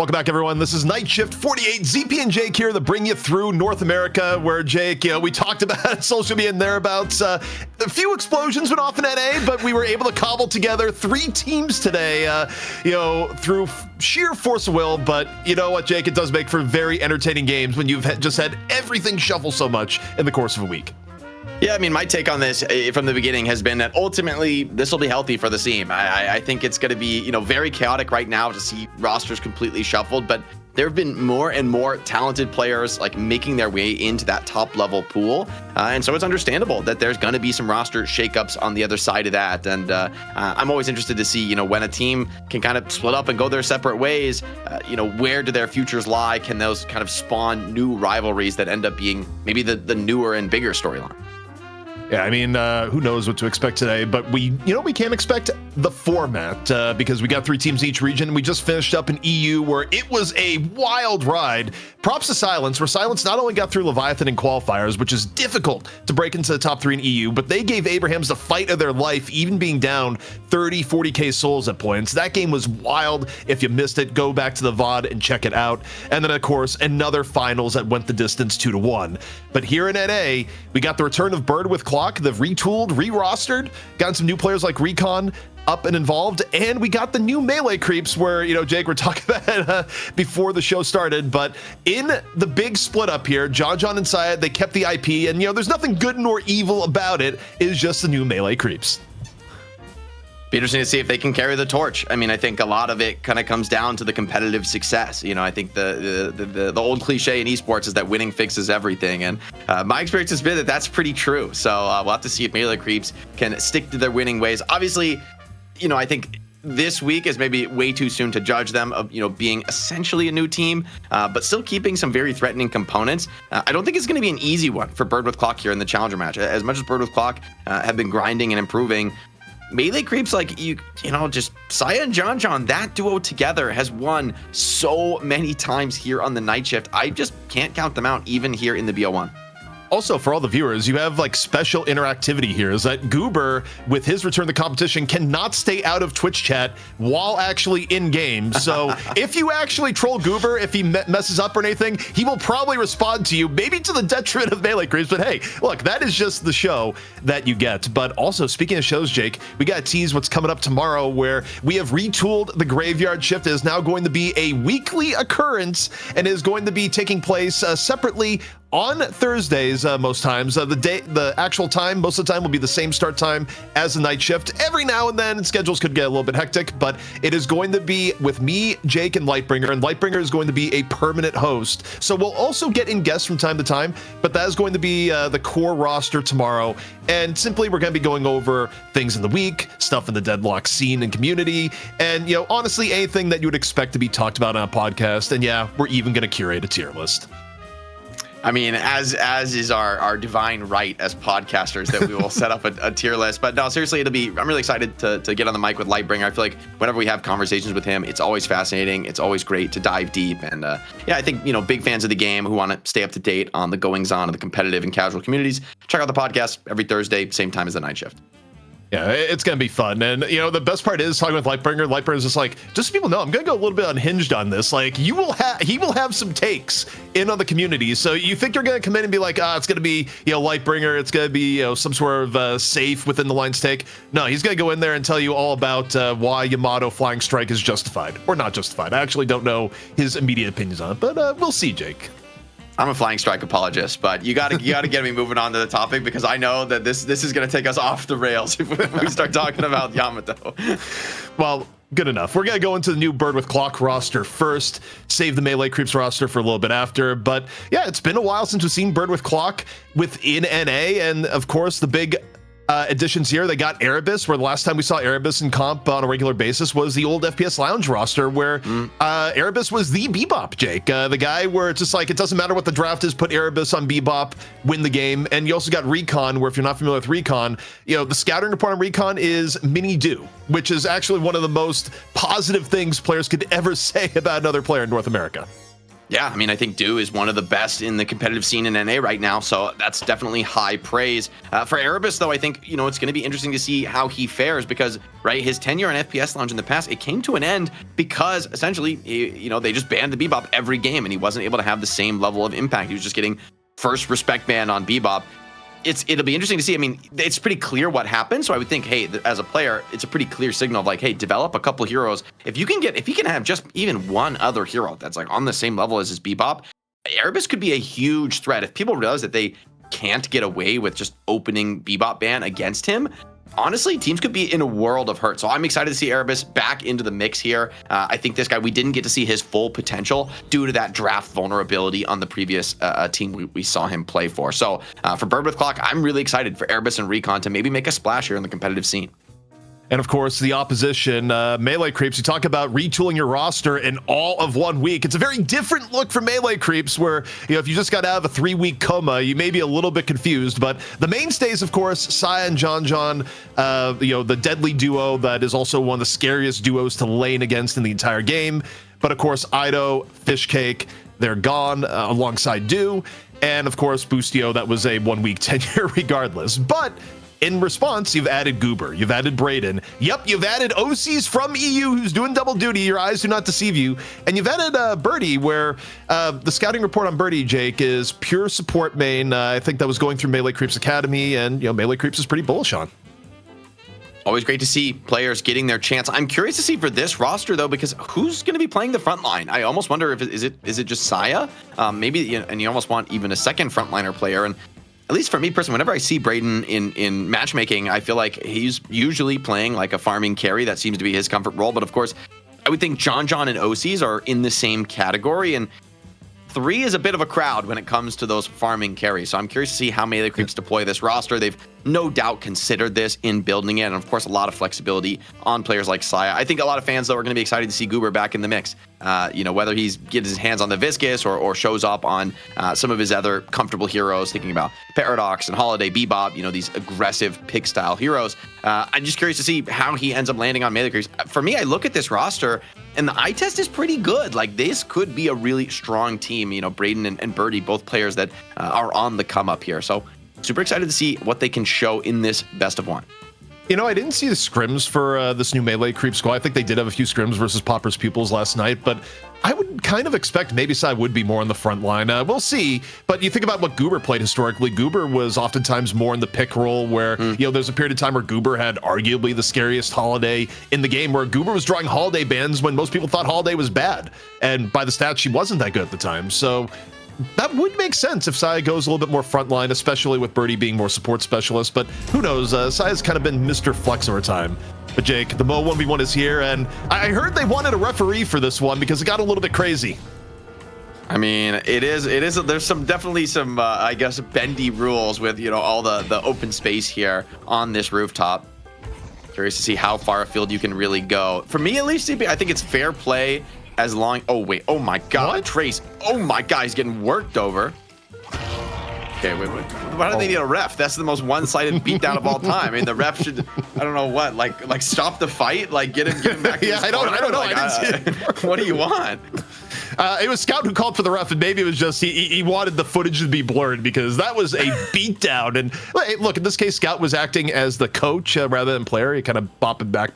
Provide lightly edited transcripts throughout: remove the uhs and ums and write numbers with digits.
Welcome back, everyone. This is Night Shift 48. ZP and Jake here to bring you through North America, where Jake, we talked about social media and thereabouts. A few explosions went off in NA, but we were able to cobble together 3 teams today, through sheer force of will. But you know what, Jake? It does make for very entertaining games when you've just had everything shuffle so much in the course of a week. Yeah, I mean, my take on this from the beginning has been that ultimately this will be healthy for the team. I think it's going to be, very chaotic right now to see rosters completely shuffled, but there have been more and more talented players like making their way into that top level pool. And so it's understandable that there's going to be some roster shakeups on the other side of that. And I'm always interested to see, when a team can kind of split up and go their separate ways, where do their futures lie? Can those kind of spawn new rivalries that end up being maybe the newer and bigger storyline? Yeah, I mean, who knows what to expect today, but we can't expect the format because we got 3 teams in each region. We just finished up in EU where it was a wild ride. Props to Silence, where Silence not only got through Leviathan in qualifiers, which is difficult to break into the top 3 in EU, but they gave Abrahams the fight of their life, even being down 30, 40k souls at points. That game was wild. If you missed it, go back to the VOD and check it out. And then, of course, another finals that went the distance 2-1. But here in NA, we got the return of Bird with Clock. They've retooled, re-rostered, gotten some new players like Recon up and involved, and we got the new melee creeps where, Jake, we're talking about before the show started, but in the big split up here, John and Syed, they kept the IP, and, there's nothing good nor evil about it. It is just the new melee creeps. Be interesting to see if they can carry the torch. I mean, I think a lot of it kind of comes down to the competitive success. I think the old cliche in esports is that winning fixes everything, and my experience has been that that's pretty true. So we'll have to see if melee creeps can stick to their winning ways. Obviously, I think this week is maybe way too soon to judge them of being essentially a new team, but still keeping some very threatening components. I don't think it's going to be an easy one for Bird with Clock here in the challenger match. As much as Bird with Clock have been grinding and improving, melee creeps like just Saya and John, that duo together has won so many times here on the Night Shift. I just can't count them out even here in the BO1. Also, for all the viewers, you have special interactivity here is that Goober, with his return to competition, cannot stay out of Twitch chat while actually in game. So if you actually troll Goober, if he messes up or anything, he will probably respond to you, maybe to the detriment of melee creeps. But hey, look, that is just the show that you get. But also, speaking of shows, Jake, we got to tease what's coming up tomorrow, where we have retooled the Graveyard Shift. It is now going to be a weekly occurrence and is going to be taking place separately on Thursdays, most times. The actual time, most of the time, will be the same start time as the Night Shift. Every now and then, schedules could get a little bit hectic, but it is going to be with me, Jake, and Lightbringer, and Lightbringer is going to be a permanent host. So we'll also get in guests from time to time, but that is going to be the core roster tomorrow. And simply, we're going to be going over things in the week, stuff in the Deadlock scene and community, and, honestly, anything that you would expect to be talked about on a podcast. And yeah, we're even going to curate a tier list. I mean, as is our divine right as podcasters that we will set up a tier list. But no, seriously, I'm really excited to get on the mic with Lightbringer. I feel like whenever we have conversations with him, it's always fascinating. It's always great to dive deep. And I think, big fans of the game who want to stay up to date on the goings on of the competitive and casual communities, check out the podcast every Thursday, same time as the Night Shift. Yeah, it's going to be fun. And, the best part is talking with Lightbringer. Lightbringer is just like, just so people know, I'm going to go a little bit unhinged on this. Like, he will have some takes in on the community. So you think you're going to come in and be like, it's going to be, Lightbringer. It's going to be, some sort of safe within the lines take. No, he's going to go in there and tell you all about why Yamato Flying Strike is justified or not justified. I actually don't know his immediate opinions on it, but we'll see, Jake. I'm a Flying Strike apologist, but you gotta get me moving on to the topic, because I know that this is gonna take us off the rails if we start talking about Yamato. Well, good enough. We're gonna go into the new Bird with Clock roster first, save the melee creeps roster for a little bit after. But yeah, it's been a while since we've seen Bird with Clock within NA, and of course the big additions here. They got Erebus, where the last time we saw Erebus in comp on a regular basis was the old FPS Lounge roster, where Erebus was the Bebop, Jake. The guy where it's just like, it doesn't matter what the draft is, put Erebus on Bebop, win the game. And you also got Recon, where if you're not familiar with Recon, the scouting report on Recon is Mini Do, which is actually one of the most positive things players could ever say about another player in North America. Yeah, I mean, I think Do is one of the best in the competitive scene in NA right now, so that's definitely high praise. For Erebus, though, I think, it's going to be interesting to see how he fares because, right, his tenure on FPS Lounge in the past, it came to an end because, essentially, they just banned the Bebop every game, and he wasn't able to have the same level of impact. He was just getting first respect ban on Bebop. It'll be interesting to see. I mean, it's pretty clear what happened. So I would think, hey, as a player, it's a pretty clear signal of like, hey, develop a couple heroes. If you can have just even one other hero that's like on the same level as his Bebop, Erebus could be a huge threat. If people realize that they can't get away with just opening Bebop ban against him, honestly, teams could be in a world of hurt. So I'm excited to see Erebus back into the mix here. I think this guy, we didn't get to see his full potential due to that draft vulnerability on the previous team we saw him play for. So for Bird with Clock, I'm really excited for Erebus and Recon to maybe make a splash here in the competitive scene. And of course, the opposition, Melee Creeps. You talk about retooling your roster in all of 1 week. It's a very different look for Melee Creeps where, if you just got out of a 3-week coma, you may be a little bit confused. But the mainstays, of course, Saya and John, the deadly duo that is also one of the scariest duos to lane against in the entire game. But of course, Ido, Fishcake, they're gone alongside Do. And of course, Boostio, that was a 1-week tenure regardless. But in response, you've added Goober, you've added Brayden. Yep, you've added OCs from EU who's doing double duty. Your eyes do not deceive you. And you've added Birdie, where the scouting report on Birdie, Jake, is pure support main. I think that was going through Melee Creeps Academy, and Melee Creeps is pretty bullish on. Always great to see players getting their chance. I'm curious to see for this roster though, because who's going to be playing the front line? I almost wonder if is it just Saya? Maybe, and you almost want even a second frontliner player. And at least for me personally, whenever I see Brayden in matchmaking, I feel like he's usually playing like a farming carry. That seems to be his comfort role. But of course, I would think John and OCs are in the same category. And 3 is a bit of a crowd when it comes to those farming carries. So I'm curious to see how Melee Creeps deploy this roster. They've no doubt considered this in building it. And of course, a lot of flexibility on players like Saya. I think a lot of fans, though, are going to be excited to see Goober back in the mix. Whether he's gets his hands on the Viscus or shows up on some of his other comfortable heroes, thinking about Paradox and Holiday, Bebop, these aggressive pick style heroes. I'm just curious to see how he ends up landing on Melee Creeps. For me, I look at this roster and the eye test is pretty good. Like, this could be a really strong team. Brayden and Birdie, both players that are on the come up here. So super excited to see what they can show in this best of 1. I didn't see the scrims for this new Melee Creep squad. I think they did have a few scrims versus Popper's Pupils last night, but I would kind of expect maybe Sai would be more on the front line. We'll see. But you think about what Goober played historically. Goober was oftentimes more in the pick role where, there's a period of time where Goober had arguably the scariest Holiday in the game, where Goober was drawing Holiday bans when most people thought Holiday was bad. And by the stats, she wasn't that good at the time. So that would make sense if Saya goes a little bit more frontline, especially with Birdie being more support specialist. But who knows? Saya's kind of been Mr. Flex over time. But Jake, the Mo 1v1 is here, and I heard they wanted a referee for this one because it got a little bit crazy. I mean, it is. There's definitely some, I guess, bendy rules with all the open space here on this rooftop. Curious to see how far afield you can really go. For me, at least, CP, I think it's fair play. As long, oh wait, oh my God, what? Trace, oh my God, he's getting worked over. Okay, wait. Why do they need a ref? That's the most one-sided beatdown of all time. I mean, the ref should, I don't know what, like stop the fight, like get him back. Yeah, I don't know. Like, I didn't see it. What do you want? It was Scout who called for the ref, and maybe it was just he wanted the footage to be blurred because that was a beatdown. And look, in this case, Scout was acting as the coach rather than player. He kind of bopping back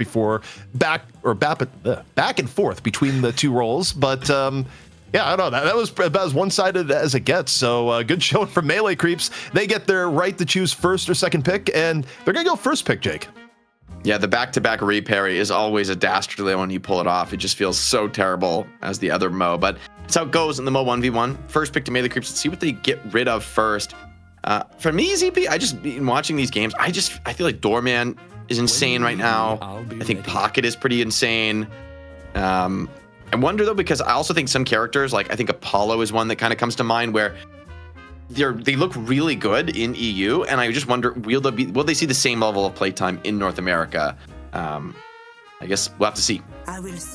and forth between the two roles. But yeah, I don't know. That was about as one-sided as it gets. So good showing from Melee Creeps. They get their right to choose first or second pick, and they're gonna go first pick, Jake. Yeah, the back-to-back reparry is always a dastardly when you pull it off. It just feels so terrible as the other Mo. But that's how it goes in the Mo 1v1. First pick to Melee Creeps. Let's see what they get rid of first. For me, ZP, I just been watching these games. I feel like Doorman is insane right now. I think Pocket is pretty insane. I wonder though, because I also think some characters, like I think Apollo is one that kind of comes to mind where they look really good in EU, and I just wonder, will they see the same level of playtime in North America? I guess we'll have to see.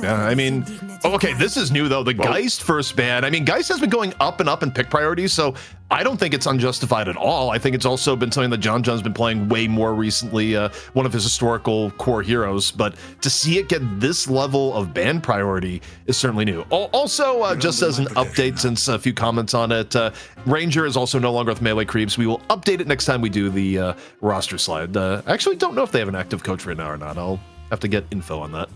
Yeah, I mean, okay, this is new though. The Geist first ban. I mean, Geist has been going up and up in pick priorities, so I don't think it's unjustified at all. I think it's also been something that John's been playing way more recently, one of his historical core heroes, but to see it get this level of ban priority is certainly new. Also, just as an update, since a few comments on it, Ranger is also no longer with Melee Creeps. We will update it next time we do the roster slide. I actually don't know if they have an active coach right now or not. I'll have to get info on that.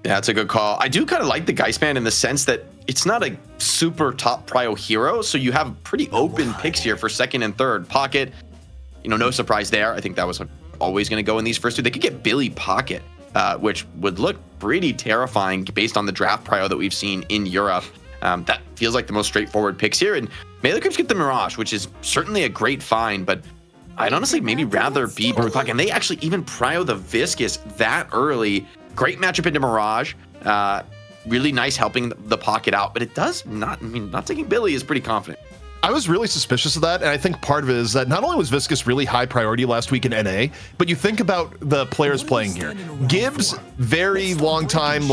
Yeah, that's a good call. I do kind of like the Geist ban in the sense that it's not a super top prio hero, so you have pretty open picks here for second and third. Pocket, no surprise there. I think that was always going to go in these first two. They could get Billy Pocket, which would look pretty terrifying based on the draft prio that we've seen in Europe. That feels like the most straightforward picks here. And Melee Creeps get the Mirage, which is certainly a great find, but I'd honestly maybe rather be Bird Clock. And they actually even prio the Viscous that early. Great matchup into Mirage. Really nice helping the Pocket out, but it does not, not taking Billy is pretty confident. I was really suspicious of that, and I think part of it is that not only was Viscous really high priority last week in NA, but you think about the players playing here. Gibbs, very long time,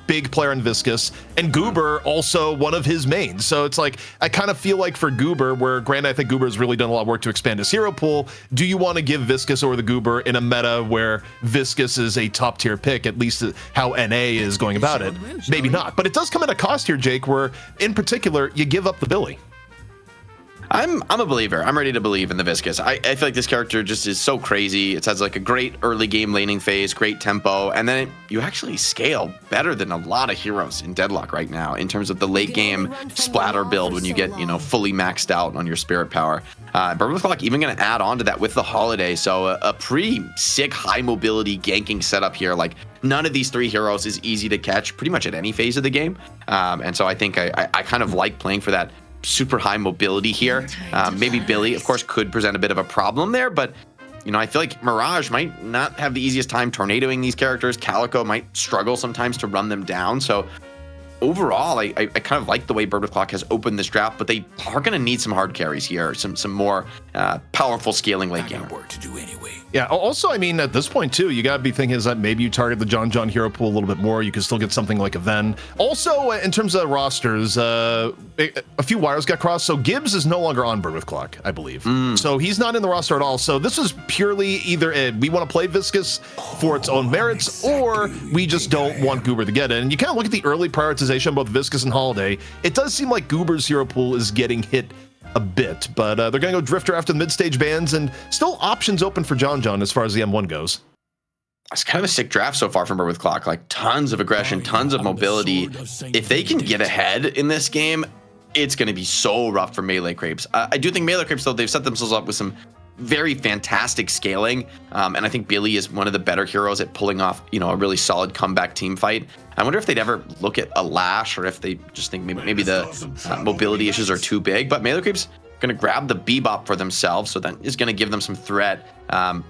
big player in Viscous, and Goober, also one of his mains. So it's like, I kind of feel like for Goober, where granted I think Goober has really done a lot of work to expand his hero pool, do you want to give Viscous over the Goober in a meta where Viscous is a top tier pick, at least how NA is going about it? Maybe not, but it does come at a cost here, Jake, where in particular, you give up the Billy. I'm a believer. I'm ready to believe in the Viscous. I feel like this character just is so crazy. It has a great early game laning phase, great tempo, and then you actually scale better than a lot of heroes in Deadlock right now in terms of the late game splatter build when you get fully maxed out on your spirit power. Bird with Clock even going to add on to that with the Holiday, so a pretty sick high mobility ganking setup here. None of these three heroes is easy to catch pretty much at any phase of the game, and so I think I kind of like playing for that super high mobility here. Maybe Billy, of course, could present a bit of a problem there, but I feel like Mirage might not have the easiest time tornadoing these characters. Calico might struggle sometimes to run them down. So overall, I kind of like the way Bird with Clock has opened this draft, but they are going to need some hard carries here, some more powerful scaling late game. Work to do anyway. Yeah, also, at this point, too, you got to be thinking is that maybe you target the John hero pool a little bit more. You can still get something like a Ven. Also, in terms of rosters, a few wires got crossed. So Gibbs is no longer on Bird with Clock, I believe. So he's not in the roster at all. So this was purely either we want to play Viscous for its own merits, or we just don't want Goober to get it. And you kind of look at the early prioritization of both Viscous and Holiday. It does seem like Goober's hero pool is getting hit a bit, but they're going to go Drifter after the mid-stage bans, and still options open for John as far as the M1 goes. It's kind of a sick draft so far from Bird with Clock. Tons of aggression, tons of mobility. If they can get ahead in this game, it's going to be so rough for Melee Creeps. I do think Melee Creeps, though, they've set themselves up with some very fantastic scaling, and I think Billy is one of the better heroes at pulling off, a really solid comeback team fight. I wonder if they'd ever look at a Lash, or if they just think maybe the mobility issues are too big. But Melee Creeps going to grab the Bebop for themselves, so that is going to give them some threat,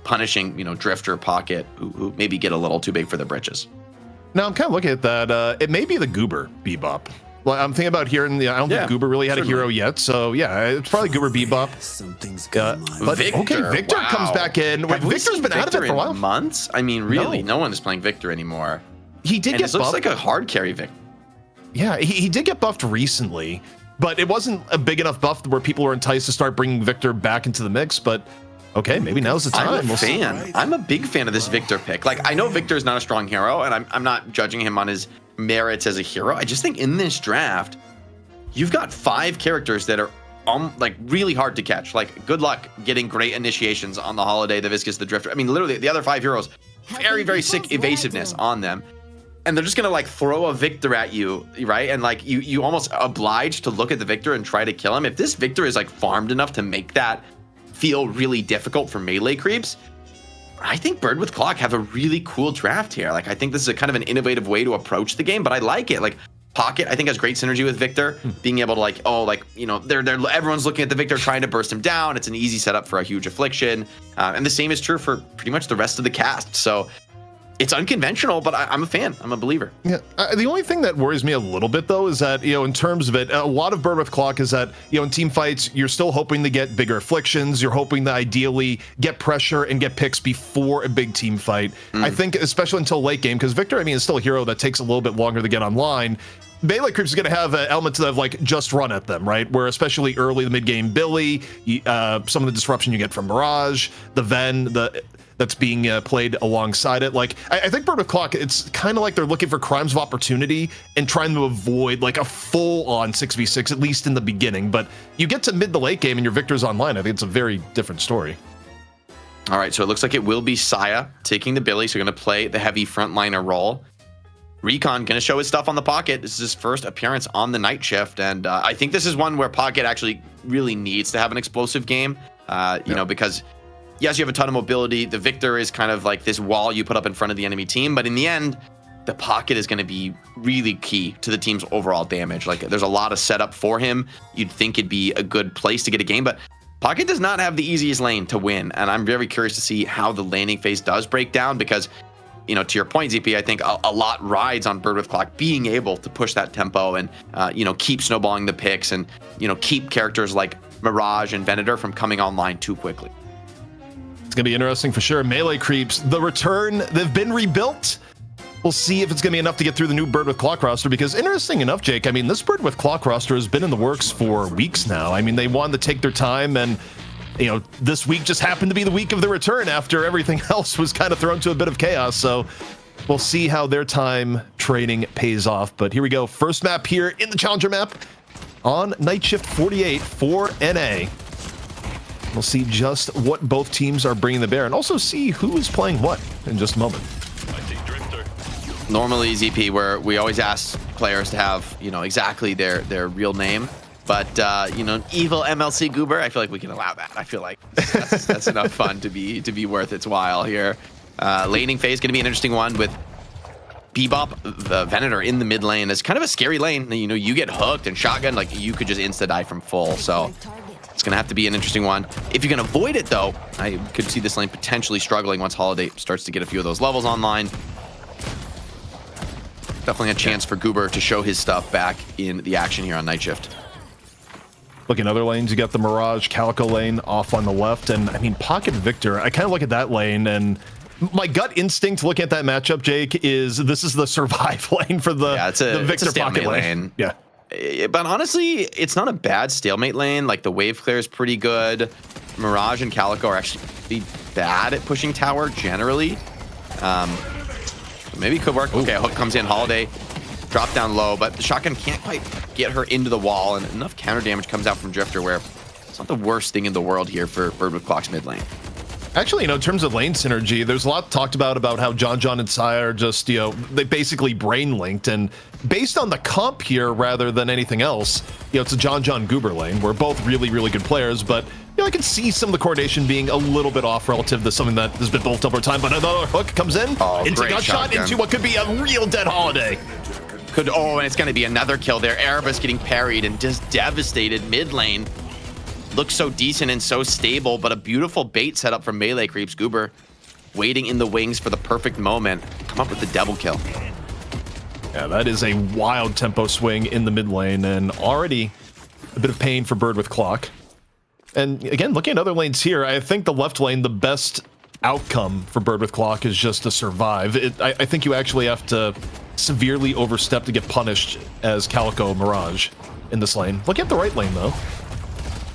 punishing Drifter, Pocket, who maybe get a little too big for their britches. Now I'm kind of looking at that. It may be the Goober Bebop. Well, I'm thinking about here, and I don't think Goober really had a hero yet, so yeah, it's probably Goober Bebop. Something's but Victor, okay, Victor comes back in. Victor's been out of it for a while. Months. Really, no one is playing Victor anymore. He did get this looks buffed. like a hard carry Victor. Yeah, he did get buffed recently, but it wasn't a big enough buff where people were enticed to start bringing Victor back into the mix. But okay, maybe now's the time. I'm a fan. I'm a big fan of this Victor pick. I know Victor is not a strong hero, and I'm not judging him on his merits as a hero. I just think in this draft, you've got 5 characters that are really hard to catch. Good luck getting great initiations on the Holiday, the Viscous, the Drifter. Literally the other 5 heroes, very, very sick evasiveness on them. And they're just gonna throw a Victor at you, right? And you almost obliged to look at the Victor and try to kill him. If this Victor is farmed enough to make that feel really difficult for Melee Creeps, I think Bird with Clock have a really cool draft here. I think this is a kind of an innovative way to approach the game, but I like it. Pocket, I think, has great synergy with Victor, being able to everyone's looking at the Victor, trying to burst him down. It's an easy setup for a huge affliction, and the same is true for pretty much the rest of the cast. So it's unconventional, but I'm a fan. I'm a believer. Yeah. The only thing that worries me a little bit, though, is that, in terms of it, a lot of Bird with Clock is that, in team fights, you're still hoping to get bigger afflictions. You're hoping to ideally get pressure and get picks before a big team fight. I think, especially until late game, because Victor, is still a hero that takes a little bit longer to get online. Melee Creeps is going to have elements of like just run at them, right? Where especially early the mid game, Billy, some of the disruption you get from Mirage, the Ven, that's being played alongside it. Like, I think Bird with Clock, it's kind of like they're looking for crimes of opportunity and trying to avoid like a full-on 6v6, at least in the beginning. But you get to mid to late game and your Victor's online, I think it's a very different story. All right, so it looks like it will be Saya taking the Billy, so going to play the heavy frontliner role. Recon going to show his stuff on the Pocket. This is his first appearance on the night shift, and I think this is one where Pocket actually really needs to have an explosive game, because yes, you have a ton of mobility. The Victor is kind of like this wall you put up in front of the enemy team, but in the end, the Pocket is going to be really key to the team's overall damage. Like, there's a lot of setup for him. You'd think it'd be a good place to get a game, but Pocket does not have the easiest lane to win, and I'm very curious to see how the laning phase does break down, because to your point, ZP, I think a lot rides on Bird with Clock being able to push that tempo and, keep snowballing the picks and, keep characters like Mirage and Venator from coming online too quickly. It's going to be interesting for sure. Melee Creeps, the return, they've been rebuilt. We'll see if it's going to be enough to get through the new Bird with Clock roster, because interesting enough, Jake, this Bird with Clock roster has been in the works for weeks now. They wanted to take their time, and this week just happened to be the week of the return after everything else was kind of thrown to a bit of chaos. So we'll see how their time training pays off. But here we go. First map here in the Challenger map on Night Shift 48 for NA. We'll see just what both teams are bringing to bear, and also see who is playing what in just a moment. Normally, ZP, where we always ask players to have, exactly their real name. But, evil MLC Goober, I feel like we can allow that. I feel like that's enough fun to be worth its while here. Laning phase going to be an interesting one with Bebop, the Venator in the mid lane. It's kind of a scary lane. You get hooked and shotgun, like you could just insta-die from full. So it's going to have to be an interesting one. If you can avoid it, though, I could see this lane potentially struggling once Holiday starts to get a few of those levels online. Definitely a chance for Goober to show his stuff back in the action here on Night Shift. Look, in other lanes, you got the Mirage Calico lane off on the left, and Pocket Victor, I kind of look at that lane, and my gut instinct looking at that matchup, Jake, is this is the survive lane for the Victor Pocket lane. Yeah. But honestly, it's not a bad stalemate lane. Like, the wave clear is pretty good. Mirage and Calico are actually pretty bad at pushing tower generally. Maybe it could work. Okay, a hook comes in, Holiday. Drop down low, but the shotgun can't quite get her into the wall, and enough counter damage comes out from Drifter where it's not the worst thing in the world here for Bird with Clock's mid lane. Actually, in terms of lane synergy, there's a lot talked about how John and Saya are just, they basically brain linked, and based on the comp here rather than anything else, it's a John Goober lane. We're both really, really good players, but I can see some of the coordination being a little bit off relative to something that has been built over time. But another hook comes in into gunshot into what could be a real dead Holiday. And it's going to be another kill there. Erebus getting parried and just devastated mid lane. Looks so decent and so stable, but a beautiful bait setup from Melee Creeps. Goober waiting in the wings for the perfect moment. Come up with the double kill. Yeah, that is a wild tempo swing in the mid lane, and already a bit of pain for Bird with Clock. And again, looking at other lanes here, I think the left lane, the best outcome for Bird with Clock is just to survive. I think you actually have to severely overstep to get punished as Calico Mirage in this lane. Look at the right lane, though.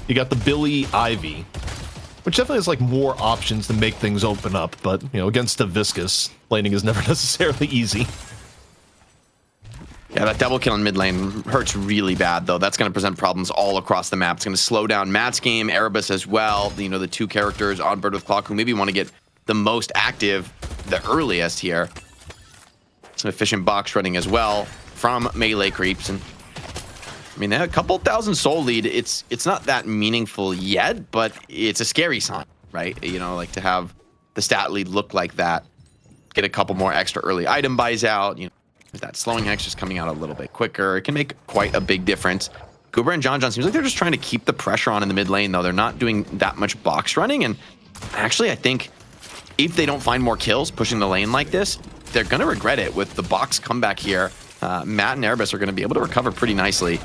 You got the Billy Ivy, which definitely has more options to make things open up, but against the Viscous, laning is never necessarily easy. Yeah, that double kill in mid lane hurts really bad, though. That's going to present problems all across the map. It's going to slow down Matt's game, Erebus as well. The two characters on Bird with Clock who maybe want to get the most active the earliest here. Some efficient box running as well from Melee Creeps. And they had a couple thousand soul lead. It's not that meaningful yet, but it's a scary sign, right? To have the stat lead look like that. Get a couple more extra early item buys out, that slowing hex just coming out a little bit quicker. It can make quite a big difference. Goober and John seems like they're just trying to keep the pressure on in the mid lane, though. They're not doing that much box running. And actually, I think if they don't find more kills pushing the lane like this, they're going to regret it. With the box comeback here, Matt and Erebus are going to be able to recover pretty nicely.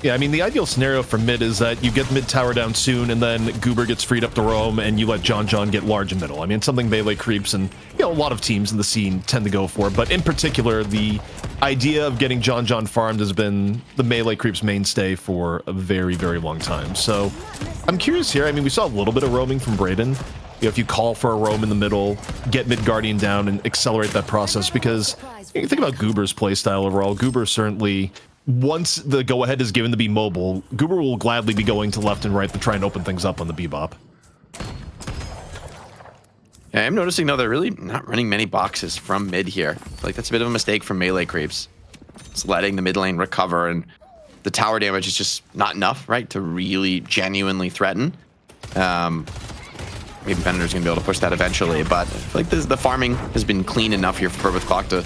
Yeah, I mean, the ideal scenario for mid is that you get mid tower down soon, and then Goober gets freed up to roam, and you let John get large in middle. I mean, it's something melee creeps and, a lot of teams in the scene tend to go for. But in particular, the idea of getting John farmed has been the melee creeps mainstay for a very, very long time. So I'm curious here. I mean, we saw a little bit of roaming from Brayden. If you call for a roam in the middle, get mid guardian down and accelerate that process, because you think about Goober's playstyle overall. Goober certainly, once the go-ahead is given to be mobile, Goober will gladly be going to left and right to try and open things up on the Bebop. Yeah, I'm noticing, though, they're really not running many boxes from mid here. Like, that's a bit of a mistake from melee creeps. It's letting the mid lane recover, and the tower damage is just not enough, right, to really genuinely threaten. Maybe Venator's going to be able to push that eventually, but I feel like the farming has been clean enough here for Purple Clock to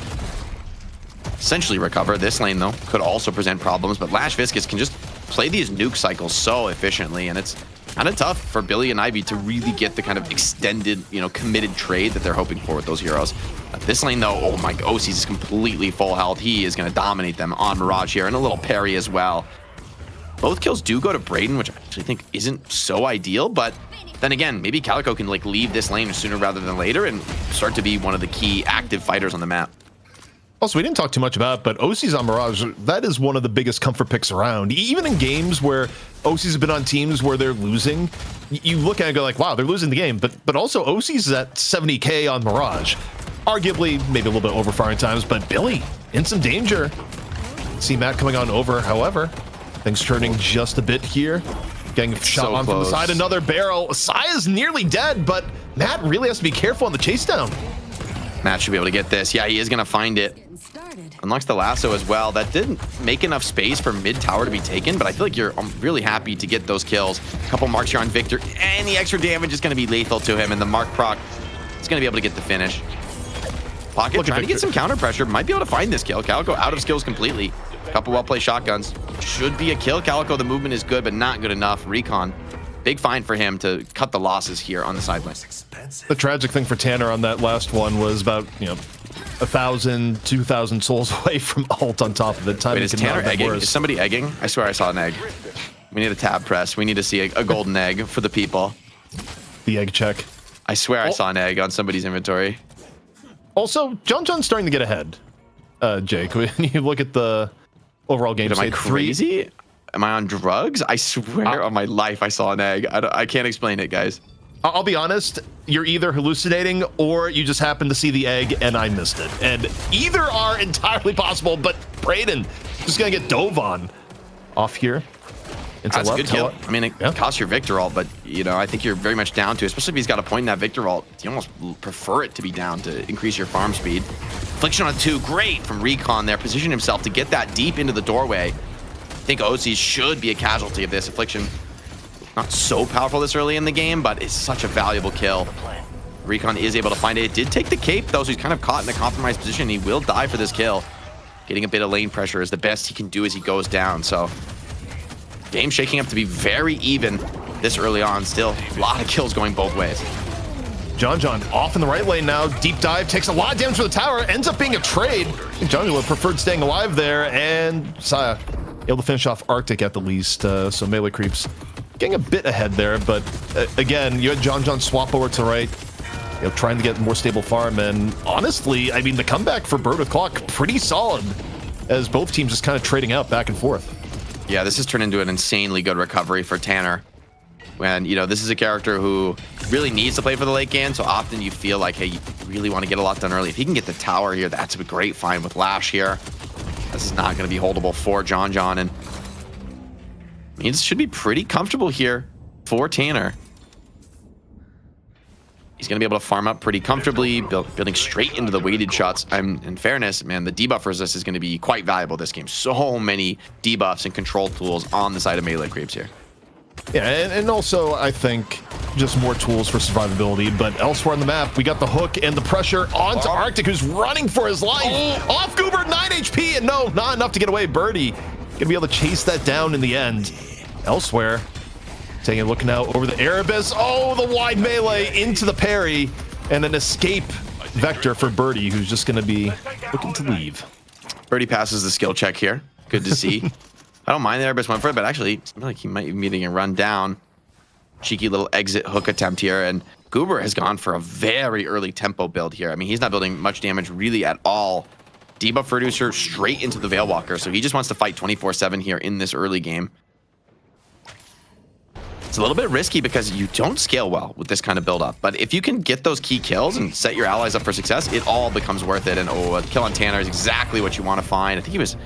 essentially recover. This lane, though, could also present problems, but Lash Viscous can just play these nuke cycles so efficiently, and it's kind of tough for Billy and Ivy to really get the kind of extended, committed trade that they're hoping for with those heroes. This lane, though, oh my, OC's is completely full health. He is going to dominate them on Mirage here, and a little parry as well. Both kills do go to Brayden, which I actually think isn't so ideal, but then again, maybe Calico can leave this lane sooner rather than later and start to be one of the key active fighters on the map. Also, we didn't talk too much about it, but OC's on Mirage, that is one of the biggest comfort picks around. Even in games where OC's have been on teams where they're losing, you look at it and go like, wow, they're losing the game. But also, OC's at 70k on Mirage. Arguably, maybe a little bit overfiring times, but Billy in some danger. See Matt coming on over, however. Things turning just a bit here. Getting shot on from the side, another barrel. Saya's nearly dead, but Matt really has to be careful on the chase down. Matt should be able to get this. Yeah, he is going to find it. Unlocks the lasso as well. That didn't make enough space for mid tower to be taken, but I feel like I'm really happy to get those kills. A couple marks here on Victor, and the extra damage is going to be lethal to him, and the mark proc is going to be able to get the finish. Pocket trying to get some counter pressure. Might be able to find this kill. Calico out of skills completely. Couple well-played shotguns. Should be a kill. Calico, the movement is good, but not good enough. Recon, big find for him to cut the losses here on the sideline. The tragic thing for Tanner on that last one was about, 1,000, 2,000 souls away from ult on top of it. Wait, is Tanner egging? Is somebody egging? I swear I saw an egg. We need a tab press. We need to see a golden egg for the people. The egg check. I swear I saw an egg on somebody's inventory. Also, John's starting to get ahead. Jake, when you look at the overall game, am I crazy? Am I on drugs? I swear on my life I saw an egg. I can't explain it, guys. I'll be honest, you're either hallucinating or you just happened to see the egg and I missed it. And either are entirely possible, but Brayden just gonna get dove on off here. That's a good kill. I mean, it costs your Victor ult, but I think you're very much down to, especially if he's got a point in that Victor ult, you almost prefer it to be down to increase your farm speed. Affliction on 2, great from Recon there, position himself to get that deep into the doorway. I think OC should be a casualty of this. Affliction, not so powerful this early in the game, but it's such a valuable kill. Recon is able to find it. It did take the cape, though, so he's kind of caught in a compromised position. He will die for this kill. Getting a bit of lane pressure is the best he can do as he goes down, so game shaking up to be very even this early on. Still, a lot of kills going both ways. John off in the right lane now. Deep dive, takes a lot of damage for the tower. Ends up being a trade. I think John would have preferred staying alive there. And Saya able to finish off Arctic at the least. So melee creeps getting a bit ahead there. But again, you had John swap over to the right. Trying to get more stable farm. And honestly, I mean, the comeback for Bird with Clock, pretty solid. As both teams just kind of trading out back and forth. Yeah, this has turned into an insanely good recovery for Tanner. When, this is a character who really needs to play for the late game, so often you feel like, hey, you really want to get a lot done early. If he can get the tower here, that's a great find with Lash here. This is not going to be holdable for John, and it should be pretty comfortable here for Tanner. He's going to be able to farm up pretty comfortably, building straight into the weighted shots. In fairness, man, the debuff resist is going to be quite valuable this game. So many debuffs and control tools on the side of melee creeps here. Yeah, and also, I think, just more tools for survivability. But elsewhere on the map, we got the hook and the pressure onto Arctic, who's running for his life. Off Goober, 9 HP, and no, not enough to get away. Birdie going to be able to chase that down in the end. Elsewhere, Taking a look now over the Erebus. Oh, the wide melee into the parry, and an escape vector for Birdie, who's just going to be looking to leave. Birdie passes the skill check here. Good to see. I don't mind the Erebus went for it, but actually, I feel like he might be getting run down. Cheeky little exit hook attempt here, and Goober has gone for a very early tempo build here. I mean, he's not building much damage really at all. Debuff reducer straight into the Veilwalker, so he just wants to fight 24/7 here in this early game. It's a little bit risky because you don't scale well with this kind of build-up, but if you can get those key kills and set your allies up for success, it all becomes worth it. And a kill on Tanner is exactly what you want to find. I think he was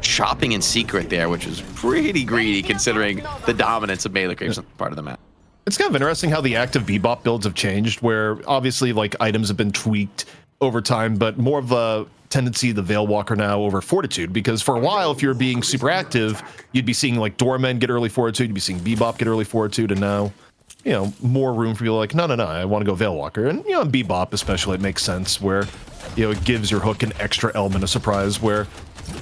shopping in secret there, which was pretty greedy considering the dominance of Melee Creeps part of the map. It's kind of interesting how the active Bebop builds have changed, where obviously like items have been tweaked over time, but more of a tendency the Veilwalker now over Fortitude, because for a while, if you're being super active, you'd be seeing like Doormen get early Fortitude, you'd be seeing Bebop get early Fortitude, and now, you know, more room for people like, no, I want to go Veilwalker. And, you know, in Bebop especially, it makes sense where, you know, it gives your hook an extra element of surprise where,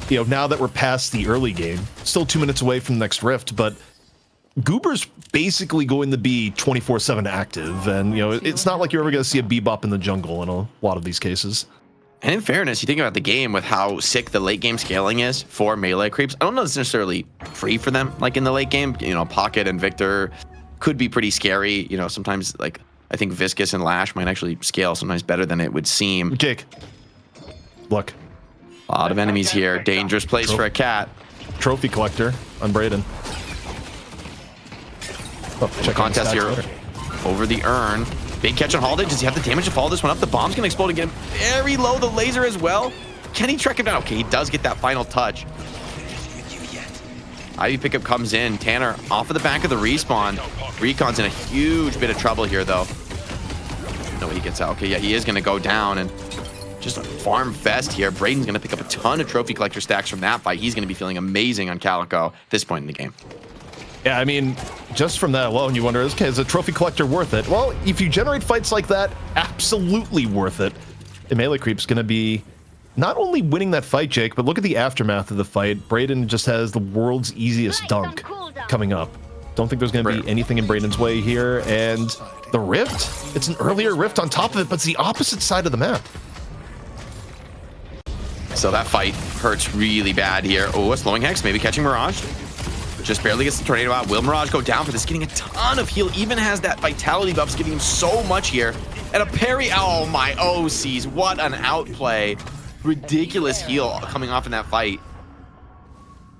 you know, now that we're past the early game, still 2 minutes away from the next Rift, but Goober's basically going to be 24/7 active, and you know it's not like you're ever going to see a Bebop in the jungle in a lot of these cases. And in fairness, you think about the game with how sick the late game scaling is for Melee Creeps. I don't know if it's necessarily free for them, like in the late game. You know, Pocket and Victor could be pretty scary. You know, sometimes like I think Viscous and Lash might actually scale sometimes better than it would seem. Jake, look, a lot of enemies here. Dangerous place for a cat. Trophy collector on Brayden. Oh, check contest here over the urn. Big catch on Holiday. Does he have the damage to follow this one up? The bomb's gonna explode again. Very low. The laser as well. Can he track him down? Okay, he does get that final touch. Ivy pickup comes in. Tanner off of the back of the respawn. Recon's in a huge bit of trouble here though. No, he gets out. Okay, yeah, he is gonna go down, and just a farm fest here. Brayden's gonna pick up a ton of trophy collector stacks from that fight. He's gonna be feeling amazing on Calico at this point in the game. Yeah, I mean, just from that alone, you wonder, okay, is a trophy collector worth it? Well, if you generate fights like that, absolutely worth it. The Melee Creep's going to be not only winning that fight, Jake, but look at the aftermath of the fight. Brayden just has the world's easiest dunk coming up. Don't think there's going to be anything in Brayden's way here. And the Rift, it's an earlier Rift on top of it, but it's the opposite side of the map. So that fight hurts really bad here. Oh, a slowing Hex, maybe catching Mirage. Just barely gets the tornado out. Will Mirage go down for this? Getting a ton of heal. Even has that vitality buffs, giving him so much here. And a parry. Oh my OCs. What an outplay. Ridiculous heal coming off in that fight.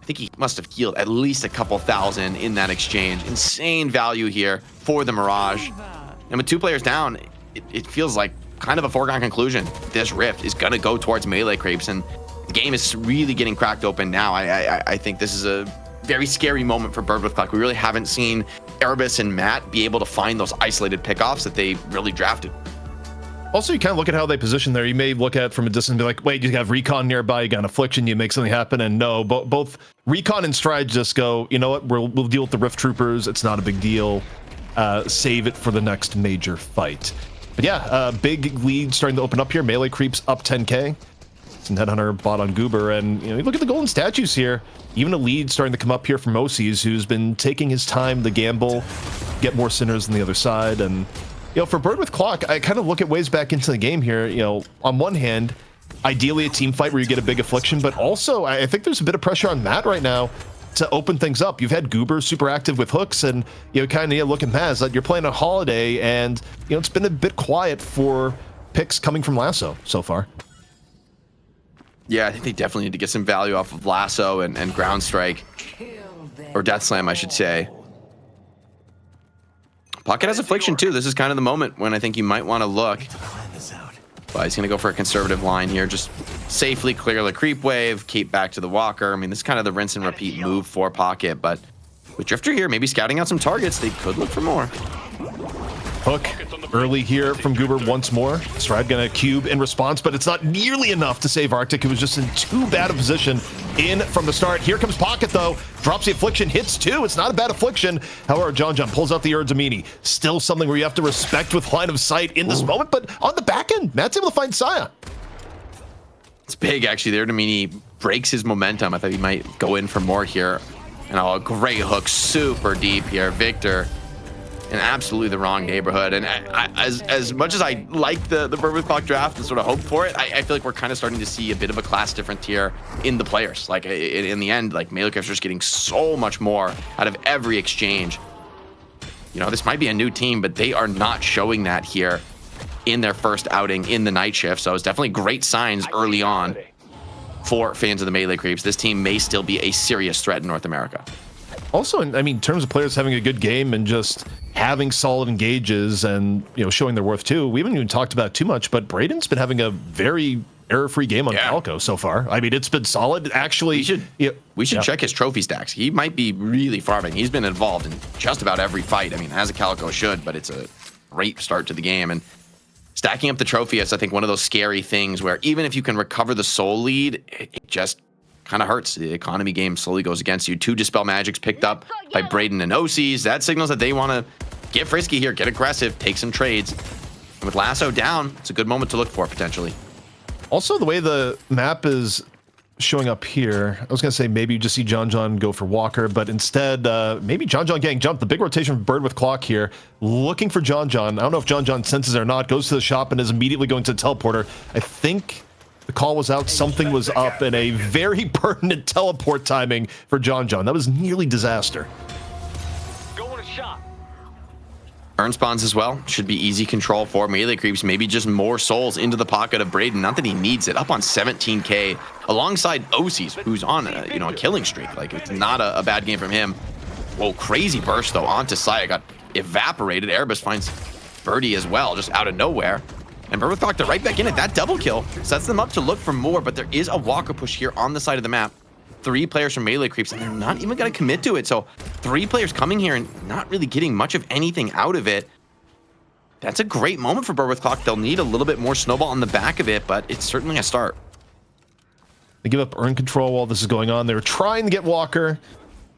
I think he must have healed at least a couple thousand in that exchange. Insane value here for the Mirage. And with 2 players down, it feels like kind of a foregone conclusion. This Rift is going to go towards Melee Creeps. And the game is really getting cracked open now. I think this is a very scary moment for Bird with Clock. We really haven't seen Erebus and Matt be able to find those isolated pickoffs that they really drafted. Also, you kind of look at how they position there. You may look at it from a distance and be like, wait, you have Recon nearby, you got an Affliction, you make something happen, and no, both Recon and Stride just go, you know what, we'll deal with the Rift Troopers, it's not a big deal, save it for the next major fight. But yeah, big lead starting to open up here. Melee Creeps up 10k. Some Headhunter bot on Goober, and you know, you look at the golden statues here. Even a lead starting to come up here from Osies, who's been taking his time to gamble, get more sinners on the other side. And you know, for Bird with Clock, I kind of look at ways back into the game here. You know, on one hand, ideally a team fight where you get a big Affliction, but also I think there's a bit of pressure on Matt right now to open things up. You've had Goober super active with hooks, and you know, kind of look at Maz that you're playing a Holiday, and you know, it's been a bit quiet for picks coming from Lasso so far. Yeah, I think they definitely need to get some value off of Lasso and Ground Strike. Or Death Slam, I should say. Pocket has Affliction too. This is kind of the moment when I think you might want to look. But he's going to go for a conservative line here. Just safely clear the creep wave, keep back to the Walker. I mean, this is kind of the rinse and repeat move for Pocket. But with Drifter here, maybe scouting out some targets, they could look for more. Hook early here from Goober once more. Stride gonna cube in response, but it's not nearly enough to save Arctic, who was just in too bad a position in from the start. Here comes Pocket though, drops the Affliction, hits 2. It's not a bad Affliction. However, John pulls out the Erdamini. Still something where you have to respect with line of sight in this moment, but on the back end, Matt's able to find Saya. It's big actually. The Erdamini breaks his momentum. I thought he might go in for more here. And a great hook, super deep here. Victor in absolutely the wrong neighborhood. And as much as I like the Bird Clock draft and sort of hope for it, I feel like we're kind of starting to see a bit of a class difference here in the players. Like in the end, like Melee Creeps are just getting so much more out of every exchange. You know, this might be a new team, but they are not showing that here in their first outing in the night shift. So it's definitely great signs early on for fans of the Melee Creeps. This team may still be a serious threat in North America. Also, I mean, in terms of players having a good game and just having solid engages and, you know, showing their worth too, we haven't even talked about it too much, but Braden's been having a very error-free game on Calico so far. I mean, it's been solid. Actually, we should check his trophy stacks. He might be really farming. He's been involved in just about every fight. I mean, as a Calico should, but it's a great start to the game. And stacking up the trophy is, I think, one of those scary things where even if you can recover the soul lead, it just kind of hurts. The economy game slowly goes against you. 2 Dispel Magics picked up by Braden and OCs. That signals that they want to get frisky here, get aggressive, take some trades. And with Lasso down, it's a good moment to look for, potentially. Also, the way the map is showing up here, I was going to say maybe you just see John go for Walker, but instead, maybe John getting jumped. The big rotation from Bird with Clock here, looking for John. I don't know if John senses it or not, goes to the shop and is immediately going to the teleporter. I think the call was out, something was up, and a very pertinent teleport timing for John. That was nearly disaster. Urn spawns as well. Should be easy control for Melee Creeps. Maybe just more souls into the pocket of Braden. Not that he needs it. Up on 17K alongside OCs, who's on a killing streak. Like, it's not a bad game from him. Whoa, crazy burst though onto Saya. Got evaporated. Erebus finds Birdie as well, just out of nowhere. And Bird Clock, they're right back in it. That double kill sets them up to look for more, but there is a Walker push here on the side of the map. 3 players from Melee Creeps, and they're not even going to commit to it. So 3 players coming here and not really getting much of anything out of it. That's a great moment for Bird Clock. They'll need a little bit more snowball on the back of it, but it's certainly a start. They give up Urn control while this is going on. They were trying to get Walker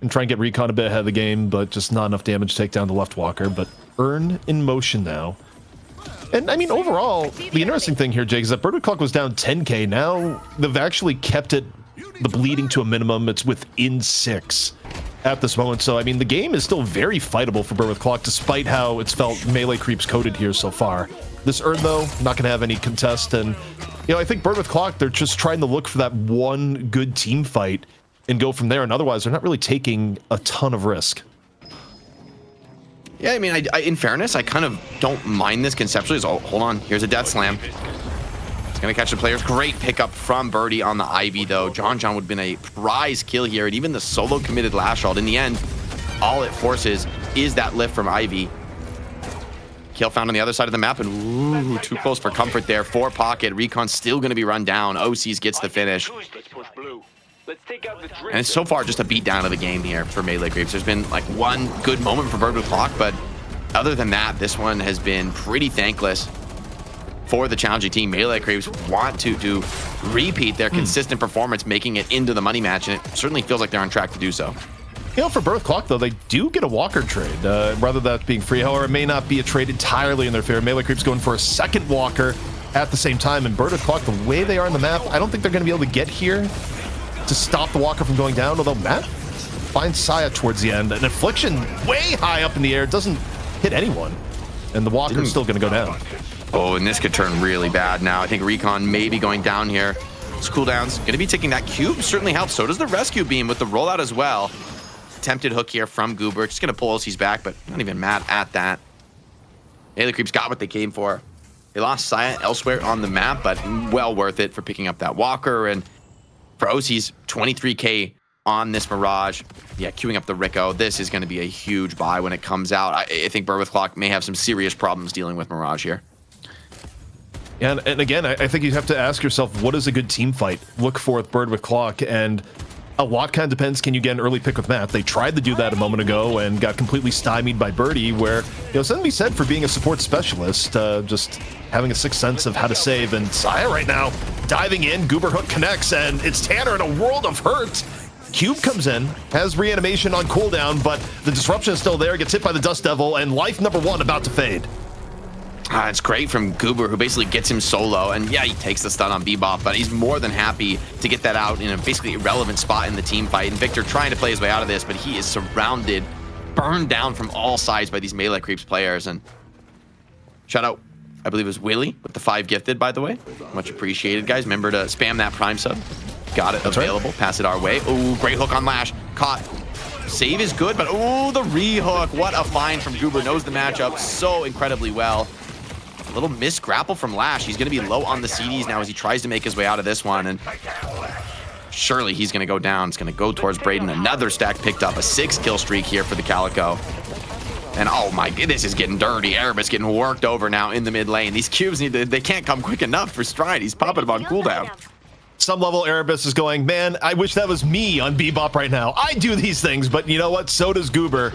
and try and get Recon a bit ahead of the game, but just not enough damage to take down the left Walker. But Urn in motion now. And I mean, overall, the interesting thing here, Jake, is that Bird Clock was down 10K. Now they've actually kept it, the bleeding to a minimum. It's within 6 at this moment. So, I mean, the game is still very fightable for Bird Clock, despite how it's felt Melee Creeps coded here so far. This Urn, though, not going to have any contest. And, you know, I think Bird Clock, they're just trying to look for that one good team fight and go from there. And otherwise, they're not really taking a ton of risk. Yeah, I mean, in fairness, I kind of don't mind this conceptually. So, hold on, here's a Death Slam. It's going to catch the players. Great pickup from Birdie on the Ivy, though. John would have been a prize kill here, and even the solo committed last shot. In the end, all it forces is that lift from Ivy. Kill found on the other side of the map, and ooh, too close for comfort there. 4 pocket. Recon's still going to be run down. OCs gets the finish. And it's so far just a beatdown of the game here for Melee Creeps. There's been like one good moment for Bird Clock, but other than that, this one has been pretty thankless for the challenging team. Melee Creeps want to repeat their consistent performance, making it into the money match, and it certainly feels like they're on track to do so. You know, for Bird Clock, though, they do get a Walker trade, rather than that being free. However, it may not be a trade entirely in their favor. Melee Creeps going for a second Walker at the same time, and Bird Clock, the way they are in the map, I don't think they're going to be able to get here to stop the Walker from going down, although Matt finds Saya towards the end. An Affliction way high up in the air, doesn't hit anyone, and the Walker's still going to go down. Oh, and this could turn really bad now. I think Recon may be going down here. His cooldown's going to be taking that cube. Certainly helps. So does the rescue beam with the rollout as well. Attempted hook here from Goober. Just going to pull OC's back, but not even mad at that. Melee Creeps got what they came for. They lost Saya elsewhere on the map, but well worth it for picking up that Walker. And for OC's 23K on this Mirage. Yeah, queuing up the Rico. This is going to be a huge buy when it comes out. I think Bird Clock may have some serious problems dealing with Mirage here. And again, I think you have to ask yourself, what is a good team fight? Look for with Bird Clock, and a lot kind of depends. Can you get an early pick with Matt? They tried to do that a moment ago and got completely stymied by Birdie, where, you know, something to be said for being a support specialist, just having a sixth sense of how to save. And Saya right now diving in, Goober hook connects, and it's Tanner in a world of hurt. Cube comes in, has reanimation on cooldown, but the disruption is still there, gets hit by the Dust Devil, and life number 1 about to fade. It's great from Goober, who basically gets him solo, and yeah, he takes the stun on Bebop, but he's more than happy to get that out in a basically irrelevant spot in the team fight. And Victor trying to play his way out of this, but he is surrounded. burned down from all sides by these melee creeps players. And shout out, I believe it was Willie with the 5 gifted, by the way. Much appreciated, guys. Remember to spam that Prime sub. Got it. That's available. Right. Pass it our way. Oh, great hook on Lash. Caught. Save is good, but oh, the re-hook. What a find from Goober. Knows the matchup so incredibly well. A little missed grapple from Lash. He's going to be low on the CDs now as he tries to make his way out of this one. And surely he's going to go down. It's going to go towards Braden. Another stack picked up. A 6-kill streak here for the Calico. And oh my, this is getting dirty. Erebus getting worked over now in the mid lane. These cubes, they can't come quick enough for Stride. He's popping them on cooldown. Some level Erebus is going, man, I wish that was me on Bebop right now. I do these things, but you know what? So does Goober.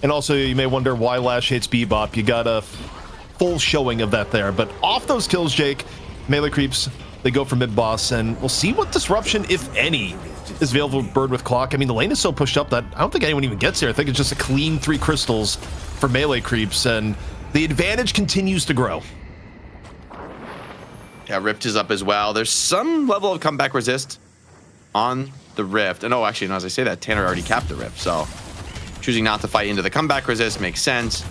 And also, you may wonder why Lash hates Bebop. You got a full showing of that there. But off those kills, Jake, melee creeps, they go for mid-boss, and we'll see what disruption, if any, is available with Bird with Clock. I mean, the lane is so pushed up that I don't think anyone even gets here. I think it's just a clean 3 crystals for melee creeps, and the advantage continues to grow. Yeah, Rift is up as well. There's some level of comeback resist on the Rift. And oh, actually, no, as I say that, Tanner already capped the Rift, so choosing not to fight into the comeback resist makes sense.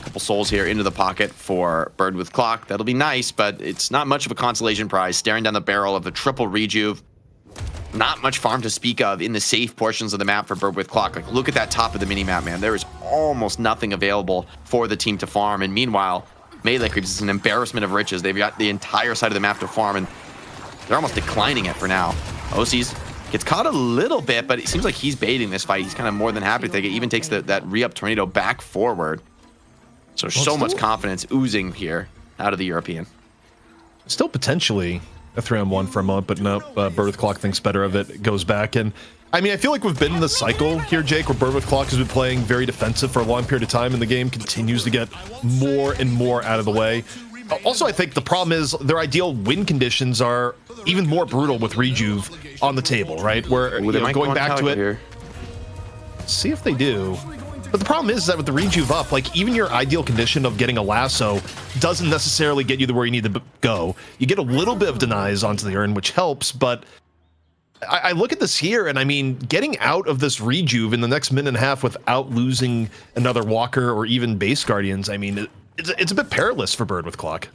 Couple souls here into the pocket for Bird with Clock. That'll be nice, but it's not much of a consolation prize. Staring down the barrel of the triple rejuve. Not much farm to speak of in the safe portions of the map for Bird with Clock. Like, look at that top of the mini-map, man. There is almost nothing available for the team to farm. And meanwhile, melee creeps is an embarrassment of riches. They've got the entire side of the map to farm, and they're almost declining it for now. OC's gets caught a little bit, but it seems like he's baiting this fight. He's kind of more than happy to take it. Even takes that re-up tornado back forward. So much confidence oozing here out of the European. Still potentially a 3-on-1 for a moment, but no, Bird with Clock thinks better of it, goes back. And I mean, I feel like we've been in the cycle here, Jake, where Bird with Clock has been playing very defensive for a long period of time, and the game continues to get more and more out of the way. Also, I think the problem is their ideal win conditions are even more brutal with Rejuve on the table, right? Where going back to it, here. See if they do. But the problem is that with the Rejuve up, like, even your ideal condition of getting a lasso doesn't necessarily get you to where you need to go. You get a little bit of denies onto the urn, which helps, but I look at this here, and I mean, getting out of this Rejuve in the next minute and a half without losing another Walker or even base Guardians, I mean, it's a bit perilous for Bird with Clock.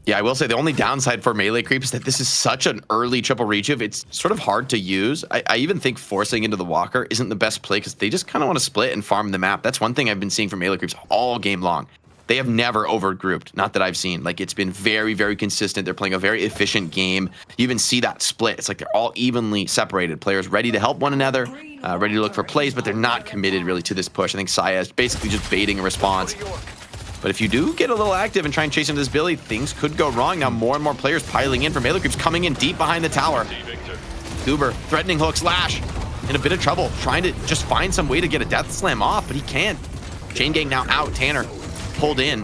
Yeah, I will say the only downside for melee creep is that this is such an early triple rejuve. It's sort of hard to use. I even think forcing into the Walker isn't the best play because they just kind of want to split and farm the map. That's one thing I've been seeing from melee creeps all game long. They have never overgrouped, not that I've seen. Like, it's been very, very consistent. They're playing a very efficient game. You even see that split. It's like they're all evenly separated. Players ready to help one another, ready to look for plays, but they're not committed really to this push. I think Saya is basically just baiting a response. But if you do get a little active and try and chase into this Billy, things could go wrong. Now more and more players piling in for melee creeps, coming in deep behind the tower. Goober threatening hooks, Lash in a bit of trouble, trying to just find some way to get a death slam off, but he can't. Chain gang now out. Tanner pulled in.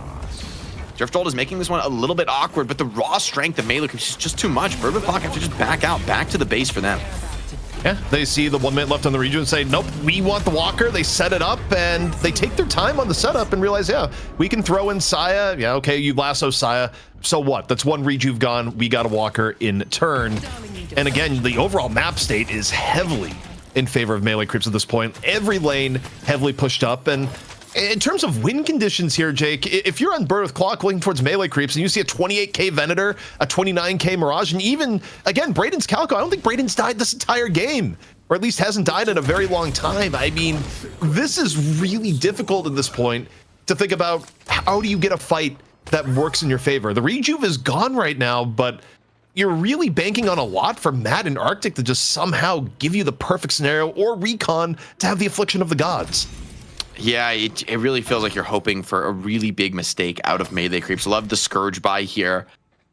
Drifthold is making this one a little bit awkward, but the raw strength of melee creeps is just too much. Bird with Clock have to just back out, back to the base for them. Yeah, they see the 1 minute left on the region and say, nope, we want the Walker. They set it up, and they take their time on the setup and realize, yeah, we can throw in Saya. Yeah, okay, you lasso Saya. So what? That's one rejuve gone. We got a Walker in turn. And again, the overall map state is heavily in favor of melee creeps at this point. Every lane heavily pushed up, and in terms of win conditions here, Jake, if you're on Bird with Clock looking towards melee creeps and you see a 28k Venator, a 29k Mirage, and even, again, Braden's Calico, I don't think Braden's died this entire game, or at least hasn't died in a very long time. I mean, this is really difficult at this point to think about how do you get a fight that works in your favor. The Rejuve is gone right now, but you're really banking on a lot for Matt and Arctic to just somehow give you the perfect scenario, or Recon to have the Affliction of the Gods. Yeah, it really feels like you're hoping for a really big mistake out of melee creeps. Love the Scourge buy here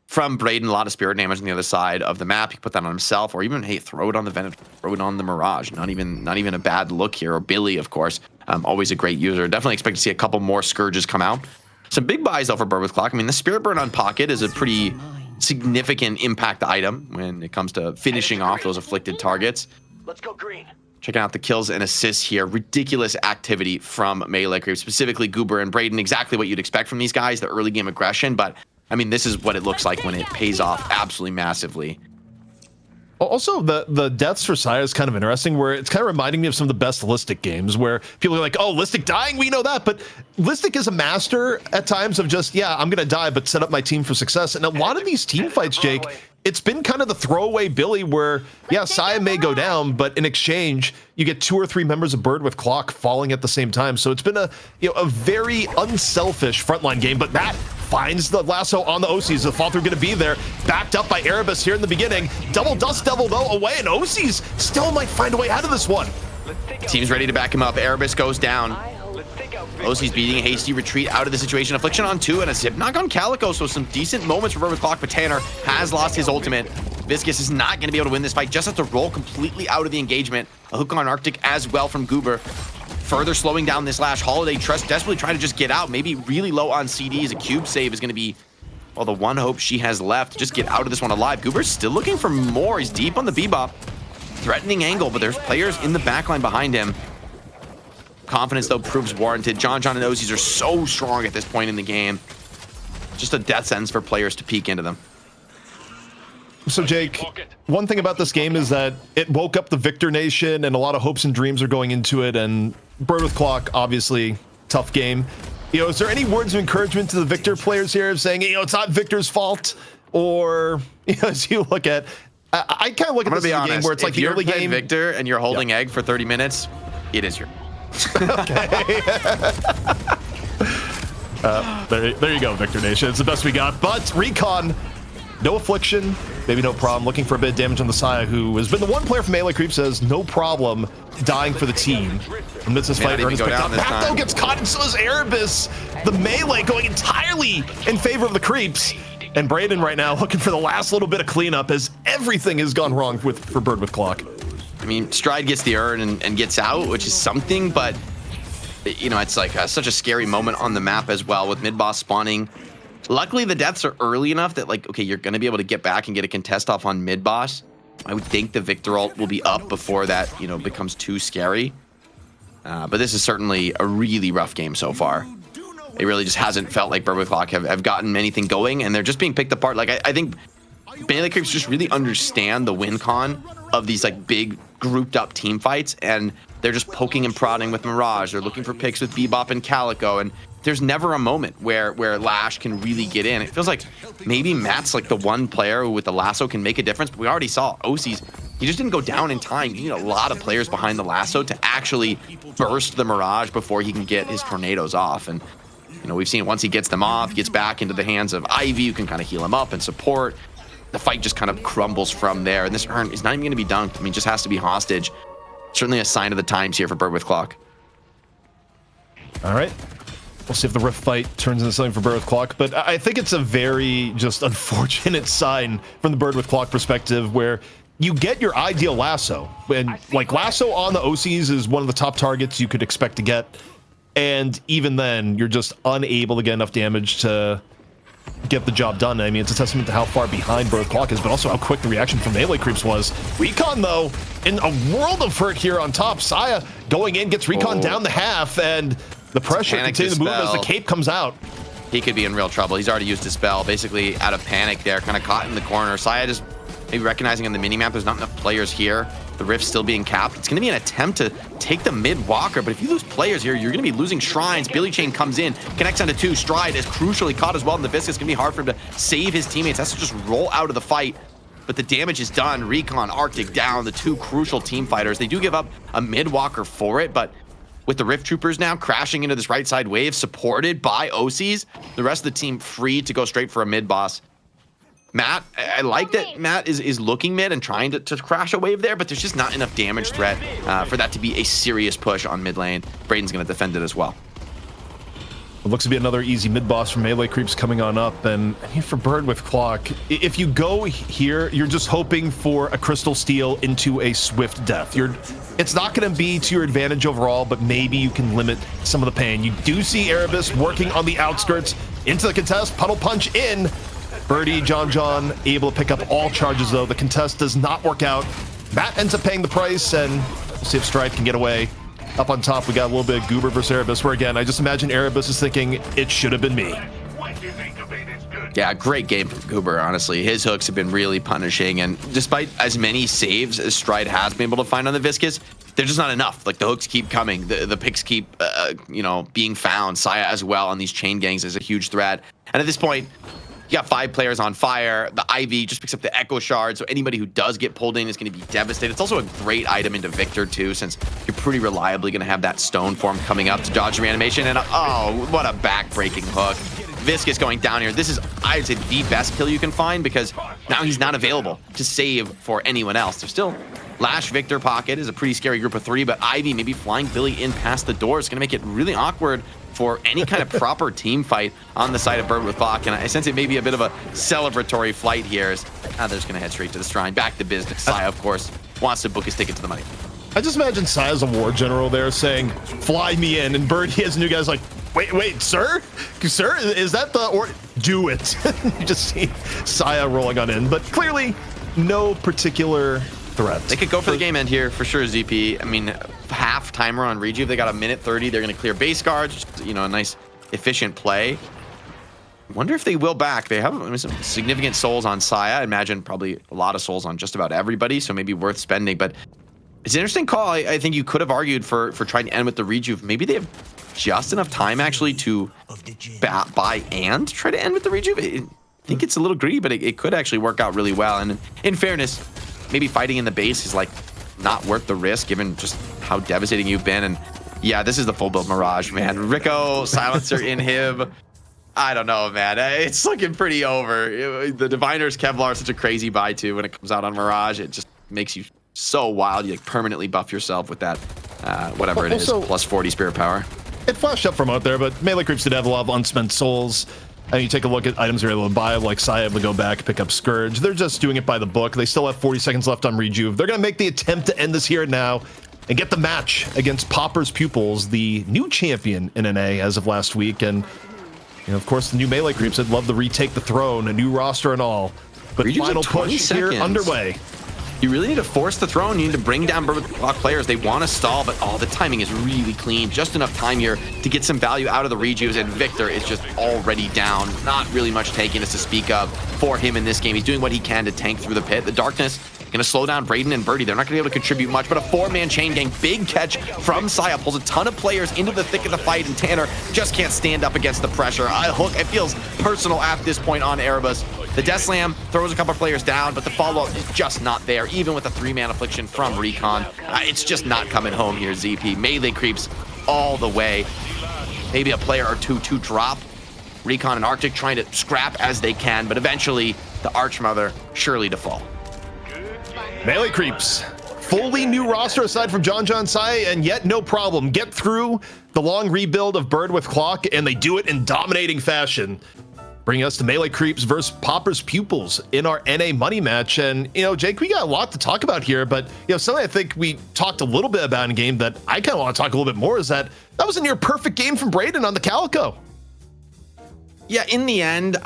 from Braden. A lot of spirit damage on the other side of the map. He put that on himself, or even, hey, throw it on the Venom, throw it on the Mirage. Not even a bad look here. Or Billy, of course, always a great user. Definitely expect to see a couple more Scourges come out. Some big buys though for Bird with Clock. I mean, the Spirit Burn on Pocket is a pretty significant impact item when it comes to finishing off those afflicted targets. Let's go green. Checking out the kills and assists here. Ridiculous activity from melee creeps, specifically Goober and Braden. Exactly what you'd expect from these guys, the early game aggression. But, I mean, this is what it looks like when it pays off absolutely massively. Also, the deaths for Saya is kind of interesting, where it's kind of reminding me of some of the best Listic games, where people are like, oh, Listic dying, we know that, but Listic is a master at times of just, yeah, I'm going to die, but set up my team for success. And a lot of these team fights, Jake, it's been kind of the throwaway Billy where, yeah, Saya may go down, but in exchange, you get 2 or 3 members of Bird with Clock falling at the same time. So it's been a very unselfish frontline game, but that finds the lasso on the OCs. The fall through going to be there, backed up by Erebus here in the beginning. Double Dust Devil, though, away, and OCs still might find a way out of this one. Team's ready to back him up. Erebus goes down. OC's beating a hasty retreat out of the situation. Affliction on 2 and a zip knock on Calico, so some decent moments for Bird with Clock, but Tanner has lost his ultimate. Viscous is not going to be able to win this fight, just has to roll completely out of the engagement. A hook on Arctic as well from Goober. Further slowing down this Lash. Holiday Trust desperately trying to just get out. Maybe really low on CDs. A cube save is going to be, well, the one hope she has left. Just get out of this one alive. Goober's still looking for more. He's deep on the Bebop. Threatening angle, but there's players in the backline behind him. Confidence, though, proves warranted. John and OCs are so strong at this point in the game. Just a death sentence for players to peek into them. So, Jake, one thing about this game is that it woke up the Victor Nation, and a lot of hopes and dreams are going into it, and Bird with Clock, obviously, tough game. Is there any words of encouragement to the Victor players here, saying, it's not Victor's fault? Or, as you look at, I kind of look at this as a game where it's like the early game. Victor and you're holding egg for 30 minutes, it is your... Okay. There you go, Victor Nation. It's the best we got. But Recon, no affliction, maybe no problem. Looking for a bit of damage on the Saya, who has been the one player from Melee Creep, says no problem dying for the team. Amidst this fight, Ernest picked up. Back though gets caught, and so is Erebus. The Melee going entirely in favor of the Creeps. And Braden right now looking for the last little bit of cleanup, as everything has gone wrong for Bird with Clock. I mean, Stride gets the urn and gets out, which is something, but, it's like such a scary moment on the map as well with mid-boss spawning. Luckily, the deaths are early enough that, okay, you're going to be able to get back and get a contest off on mid-boss. I would think the Victor ult will be up before that, becomes too scary. But this is certainly a really rough game so far. It really just hasn't felt like Bird with Clock have gotten anything going, and they're just being picked apart. I think Melee Creeps just really understand the win con of these big grouped up team fights, and they're just poking and prodding with Mirage. They're looking for picks with Bebop and Calico, and there's never a moment where Lash can really get in. It feels like maybe Matt's the one player who with the lasso can make a difference, but we already saw OC's, he just didn't go down in time. You need a lot of players behind the lasso to actually burst the Mirage before he can get his tornadoes off. And we've seen once he gets them off, he gets back into the hands of Ivy, who can kind of heal him up and support. The fight just kind of crumbles from there, and this urn is not even going to be dunked. I mean, just has to be hostage. Certainly a sign of the times here for Bird with Clock. All right. We'll see if the Rift fight turns into something for Bird with Clock, but I think it's a very just unfortunate sign from the Bird with Clock perspective, where you get your ideal lasso, and lasso on the OCs is one of the top targets you could expect to get, and even then you're just unable to get enough damage to get the job done. I mean, it's a testament to how far behind Bird with Clock is, but also how quick the reaction from Melee Creeps was. Recon, though, in a world of hurt here on top. Saya going in, gets Recon down the half, and the pressure continues to move as the cape comes out. He could be in real trouble. He's already used his spell, basically out of panic there, kind of caught in the corner. Saya just maybe recognizing on the minimap there's not enough players here. The Rift's still being capped. It's going to be an attempt to take the mid walker, but if you lose players here, you're going to be losing shrines. Billy Chain comes in, connects onto 2. Stride is crucially caught as well in the Viscous. It's going to be hard for him to save his teammates. Has to just roll out of the fight, but the damage is done. Recon, Arctic down, the 2 crucial team fighters. They do give up a mid walker for it, but with the Rift Troopers now crashing into this right side wave, supported by OCs, the rest of the team free to go straight for a mid boss. Matt, I like that Matt is looking mid and trying to crash a wave there, but there's just not enough damage threat for that to be a serious push on mid lane. Braden's going to defend it as well. It looks to be another easy mid boss from Melee Creeps coming on up, and for Bird with Clock, if you go here, you're just hoping for a Crystal Steel into a swift death. It's not going to be to your advantage overall, but maybe you can limit some of the pain. You do see Erebus working on the outskirts into the contest, puddle punch in. Birdie, John able to pick up all charges, though. The contest does not work out. Matt ends up paying the price, and we'll see if Stride can get away. Up on top, we got a little bit of Goober versus Erebus, where again, I just imagine Erebus is thinking, it should have been me. Yeah, great game from Goober, honestly. His hooks have been really punishing, and despite as many saves as Stride has been able to find on the Viscous, they're just not enough. Like, the hooks keep coming. The picks keep, being found. Saya as well on these chain gangs is a huge threat. And at this point, you got 5 players on fire. The Ivy just picks up the Echo Shard, so anybody who does get pulled in is going to be devastated. It's also a great item into Victor, too, since you're pretty reliably going to have that stone form coming up to dodge the reanimation. And, oh, what a back-breaking hook. Viscous going down here. This is, I'd say, the best kill you can find because now he's not available to save for anyone else. There's still Lash Victor pocket is a pretty scary group of 3, but Ivy maybe flying Billy in past the door is going to make it really awkward for any kind of proper team fight on the side of Bird with Clock. And I sense it may be a bit of a celebratory flight here as they're just going to head straight to the shrine. Back to business. Saya, of course, wants to book his ticket to the money. I just imagine Saya's a war general there saying, fly me in, and Bird, he has a new guy's like, wait, sir? Sir, is that the, or do it? You just see Saya rolling on in, but clearly no particular threat. They could go for the game end here for sure, ZP. I mean, half timer on Rejuve. They got a minute 30. They're going to clear base guards. Just, a nice, efficient play. Wonder if they will back. They have some significant souls on Saya. I imagine probably a lot of souls on just about everybody, so maybe worth spending. But it's an interesting call. I think you could have argued for trying to end with the Rejuve. Maybe they have just enough time actually to buy and try to end with the Rejuve. I think it's a little greedy, but it could actually work out really well. And in fairness, maybe fighting in the base is like not worth the risk given just how devastating you've been. And yeah, this is the full build Mirage, man. Rico, Silencer in him. I don't know, man. It's looking pretty over. The Diviner's Kevlar is such a crazy buy too when it comes out on Mirage. It just makes you so wild. You like permanently buff yourself with that, whatever it is, plus 40 spirit power. It flashed up from out there, but melee creeps did have a lot of unspent souls. And you take a look at items you're able to buy, like Saya able to go back, pick up Scourge. They're just doing it by the book. They still have 40 seconds left on Rejuve. They're going to make the attempt to end this here and now and get the match against Popper's Pupils, the new champion in NA as of last week. And, of course, the new melee creeps would love to retake the throne, a new roster and all. But Rejuve's final like 20 push here underway. You really need to force the throne. You need to bring down Bird with Clock players. They want to stall, but the timing is really clean. Just enough time here to get some value out of the Rejuves, and Victor is just already down. Not really much tankiness to speak of for him in this game. He's doing what he can to tank through the pit. The darkness going to slow down Braden and Birdie. They're not going to be able to contribute much, but a 4-man chain gang. Big catch from Saya. Pulls a ton of players into the thick of the fight, and Tanner just can't stand up against the pressure. Hook, it feels personal at this point on Erebus. The Death Slam throws a couple of players down, but the follow-up is just not there, even with a 3-man affliction from Recon. It's just not coming home here, ZP. Melee creeps all the way. Maybe a player or two to drop. Recon and Arctic trying to scrap as they can, but eventually the Archmother surely to fall. Melee creeps. Fully new roster aside from John Sai, and yet no problem. Get through the long rebuild of Bird with Clock, and they do it in dominating fashion. Bringing us to Melee Creeps versus Popper's Pupils in our NA money match. And, Jake, we got a lot to talk about here, but, something I think we talked a little bit about in game that I kind of want to talk a little bit more is that was a near perfect game from Braden on the Calico. Yeah, in the end,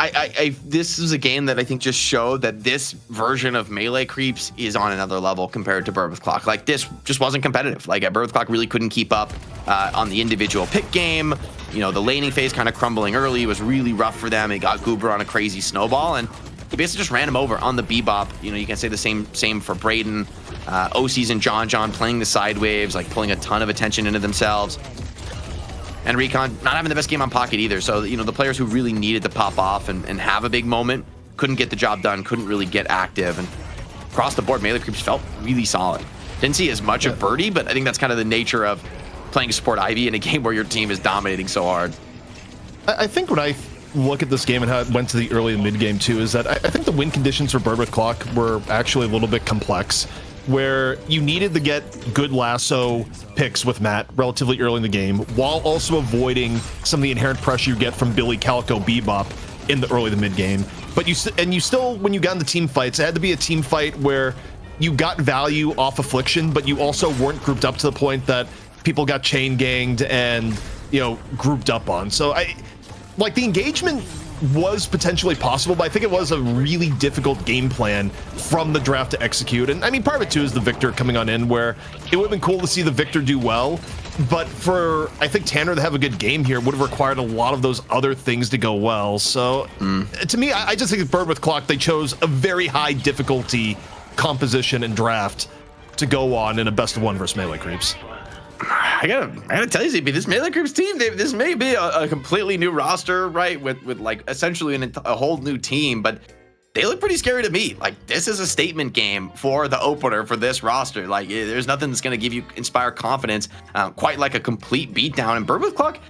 this is a game that I think just showed that this version of Melee Creeps is on another level compared to Bird with Clock. Like, this just wasn't competitive. Like, Bird with Clock really couldn't keep up on the individual pick game. The laning phase kind of crumbling early was really rough for them. It got Goober on a crazy snowball, and he basically just ran him over on the Bebop. You can say the same for Braden. OCs and John playing the side waves, like pulling a ton of attention into themselves. And Recon not having the best game on Pocket either. So, the players who really needed to pop off and have a big moment couldn't get the job done, couldn't really get active. And across the board, Melee Creeps felt really solid. Didn't see as much of Birdie, but I think that's kind of the nature of playing support Ivy in a game where your team is dominating so hard. I think when I look at this game and how it went to the early and mid game too, is that I think the win conditions for Bird with Clock were actually a little bit complex, where you needed to get good lasso picks with Matt relatively early in the game, while also avoiding some of the inherent pressure you get from Billy Calico Bebop in the early to mid game. But you still, when you got into team fights, it had to be a team fight where you got value off Affliction, but you also weren't grouped up to the point that people got chain ganged and grouped up on. So the engagement was potentially possible, but I think it was a really difficult game plan from the draft to execute. And I mean, part of it too is the Victor coming on in, where it would have been cool to see the Victor do well, but for, I think, Tanner to have a good game here would have required a lot of those other things to go well. So to me, I just think Bird with Clock, they chose a very high difficulty composition and draft to go on in a best of one versus Melee Creeps. I gotta tell you, ZP, this Melee Creeps team, this may be a completely new roster, right? With like essentially a whole new team, but they look pretty scary to me. Like, this is a statement game for the opener for this roster. Like, there's nothing that's gonna give you inspire confidence quite like a complete beatdown. And Bird with Clock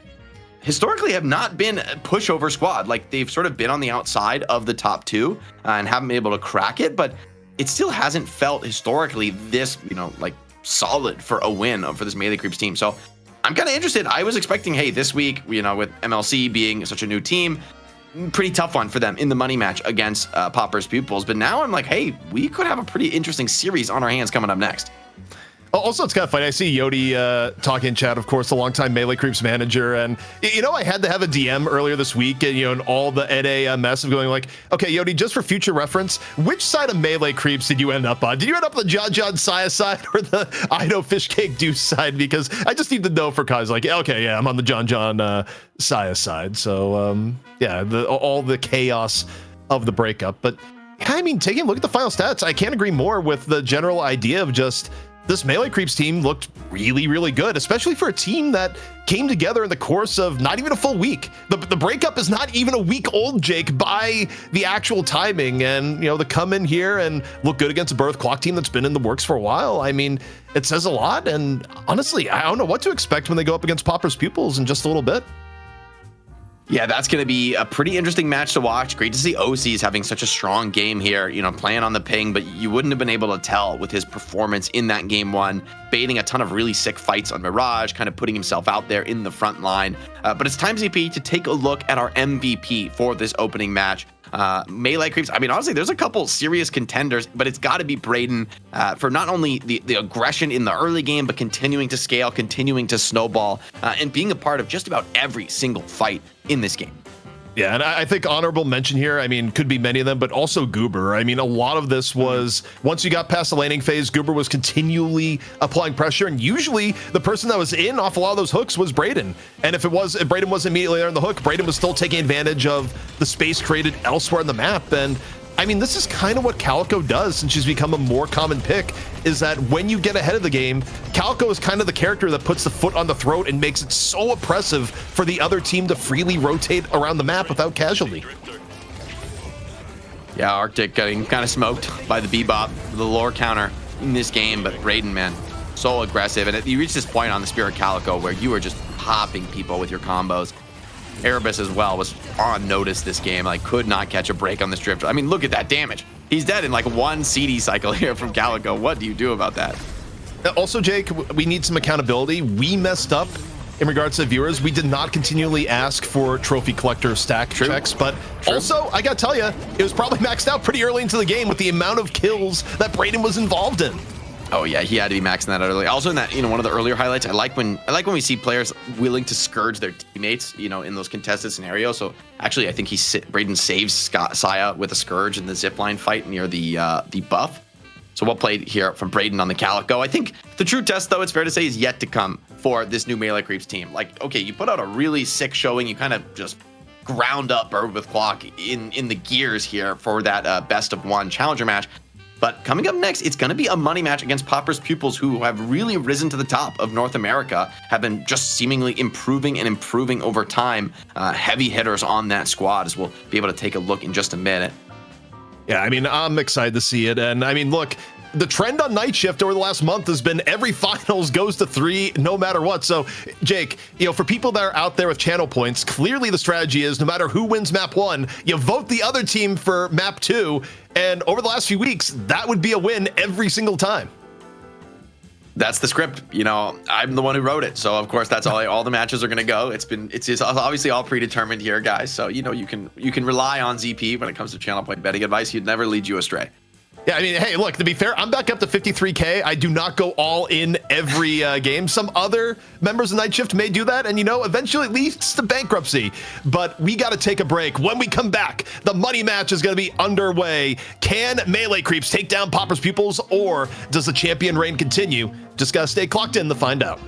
historically have not been a pushover squad. Like, they've sort of been on the outside of the top two and haven't been able to crack it, but it still hasn't felt historically this, like, solid for a win for this Melee Creeps team. So I'm kind of interested. I was expecting, hey, this week, with MLC being such a new team, pretty tough one for them in the money match against Popper's Pupils. But now I'm like, hey, we could have a pretty interesting series on our hands coming up next. Also, it's kind of funny. I see Yodi talking in chat, of course, the longtime Melee Creeps manager. And, I had to have a DM earlier this week and all the NA mess of going like, okay, Yodi, just for future reference, which side of Melee Creeps did you end up on? Did you end up on the John Saya side or the Ido Fishcake Deuce side? Because I just need to know for Kai's like, okay, yeah, I'm on the John Saya side. So, yeah, all the chaos of the breakup. But, I mean, taking a look at the final stats, I can't agree more with the general idea of just this Melee Creeps team looked really, really good, especially for a team that came together in the course of not even a full week. The breakup is not even a week old, Jake, by the actual timing. And, to come in here and look good against a Birth Clock team that's been in the works for a while, I mean, it says a lot. And honestly, I don't know what to expect when they go up against Popper's Pupils in just a little bit. Yeah, that's going to be a pretty interesting match to watch. Great to see OC's having such a strong game here, playing on the ping, but you wouldn't have been able to tell with his performance in that game one, baiting a ton of really sick fights on Mirage, kind of putting himself out there in the front line. But it's time, ZP, to take a look at our MVP for this opening match. Melee Creeps, I mean, honestly, there's a couple serious contenders, but it's got to be Braden for not only the aggression in the early game, but continuing to scale, continuing to snowball, and being a part of just about every single fight in this game. Yeah, and I think honorable mention here, I mean, could be many of them, but also Goober. I mean, a lot of this was, once you got past the laning phase, Goober was continually applying pressure, and usually the person that was in off a lot of those hooks was Braden. And if Braden was immediately there on the hook, Braden was still taking advantage of the space created elsewhere in the map. And I mean, this is kind of what Calico does since she's become a more common pick, is that when you get ahead of the game, Calico is kind of the character that puts the foot on the throat and makes it so oppressive for the other team to freely rotate around the map without casualty. Yeah, Arctic getting kind of smoked by the Bebop, the lore counter in this game, but Braden, man, so aggressive. And you reach this point on the Spirit Calico where you are just popping people with your combos. Erebus as well was on notice this game, like could not catch a break on this drift. I mean, look at that damage. He's dead in like one CD cycle here from Calico. What do you do about that? Also, Jake, we need some accountability. We messed up in regards to viewers. We did not continually ask for trophy collector stack checks, but also, I gotta tell you, it was probably maxed out pretty early into the game with the amount of kills that Braden was involved in. Oh yeah, he had to be maxing that out early. Also in that, one of the earlier highlights, I like when we see players willing to scourge their teammates, in those contested scenarios. So actually, I think Braden saves Saya with a scourge in the zipline fight near the buff. So well played here from Braden on the Calico. I think the true test, though, it's fair to say, is yet to come for this new Melee Creeps team. Like, okay, you put out a really sick showing. You kind of just ground up Bird with Clock in the gears here for that best of one challenger match. But coming up next, it's going to be a money match against Popper's Pupils, who have really risen to the top of North America, have been just seemingly improving over time. Heavy hitters on that squad, as we'll be able to take a look in just a minute. Yeah, I mean, I'm excited to see it. And I mean, look, the trend on Night Shift over the last month has been every finals goes to 3 no matter what. So, Jake, for people that are out there with channel points, clearly the strategy is no matter who wins map 1, you vote the other team for map 2. And over the last few weeks, that would be a win every single time. That's the script. I'm the one who wrote it. So, of course, that's all the matches are going to go. It's obviously all predetermined here, guys. So, you can rely on ZP when it comes to channel point betting advice. He'd never lead you astray. Yeah, I mean, hey, look, to be fair, I'm back up to 53K. I do not go all in every game. Some other members of Night Shift may do that, and, eventually it leads to bankruptcy. But we got to take a break. When we come back, the money match is going to be underway. Can melee creeps take down Popper's pupils, or does the champion reign continue? Just got to stay clocked in to find out.